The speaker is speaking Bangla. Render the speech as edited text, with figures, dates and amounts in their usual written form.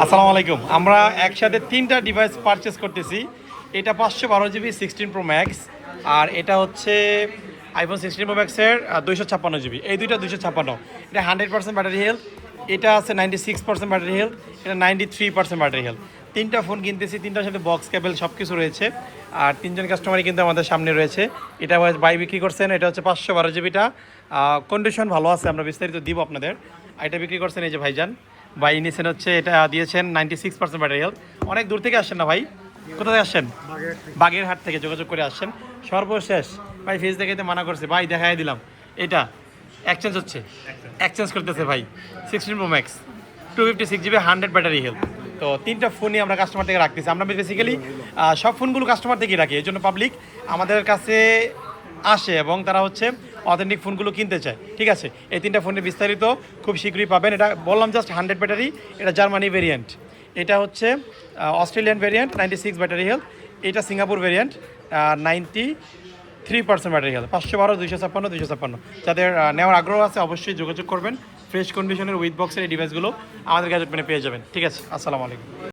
আসসালামু আলাইকুম। আমরা একসাথে 3টা ডিভাইস পারচেস করতেছি। এটা 512 জিবি 16 Pro Max, আর এটা হচ্ছে আইফোন 16 Pro Max-এর 256 জিবি। এই দুইটা 256। এটা 100% ব্যাটারি হেলথ, এটা আছে 96% ব্যাটারি হেলথ, এটা 93% ব্যাটারি হেলথ। 3টা ফোন কিনতেছি, 3টার সাথে বক্স কেবল সব কিছু রয়েছে। আর 3জন কাস্টমারই কিন্তু আমাদের সামনে রয়েছে। এটা বাই বিক্রি করছেন, এটা হচ্ছে 512 জিবিটা। কন্ডিশন ভালো আছে, আমরা বিস্তারিত দিব আপনাদের। আর এটা বিক্রি করছেন এই যে ভাইজান, ভাই নিয়েছেন হচ্ছে, এটা দিয়েছেন 96% ব্যাটারি হেলথ। অনেক দূর থেকে আসছেন না ভাই? কোথা থেকে আসছেন? বাগেরহাট থেকে যোগাযোগ করে আসছেন। সর্বশেষ ভাই ফেস দেখাইতে মানা করছে, ভাই দেখাই দিলাম। এটা এক্সচেঞ্জ হচ্ছে, এক্সচেঞ্জ করতেছে ভাই। 16 Pro Max 256 GB 100 battery health. তো 3টা ফোনই আমরা কাস্টমার থেকে রাখতেছি। আমরা বেসিক্যালি সব ফোনগুলো কাস্টমার থেকেই রাখি, এই জন্য পাবলিক আমাদের কাছে আসে এবং তারা হচ্ছে অথেন্টিক ফোনগুলো কিনতে চায়। ঠিক আছে, এই 3টা ফোনের বিস্তারিত খুব শীঘ্রই পাবেন। এটা বললাম জাস্ট 100 ব্যাটারি, এটা জার্মানি ভেরিয়েন্ট। এটা হচ্ছে অস্ট্রেলিয়ান ভেরিয়েন্ট 96 ব্যাটারি হেলথ। এটা সিঙ্গাপুর ভেরিয়েন্ট 93% ব্যাটারি হেলথ। 512, 256, 256। যাদের নেওয়ার আগ্রহ আছে অবশ্যই যোগাযোগ করবেন। ফ্রেশ কন্ডিশনের উইথ বক্সের এই ডিভাইসগুলো আমাদের গ্যাজেট পেয়ে যাবেন। ঠিক আছে, আসসালামু আলাইকুম।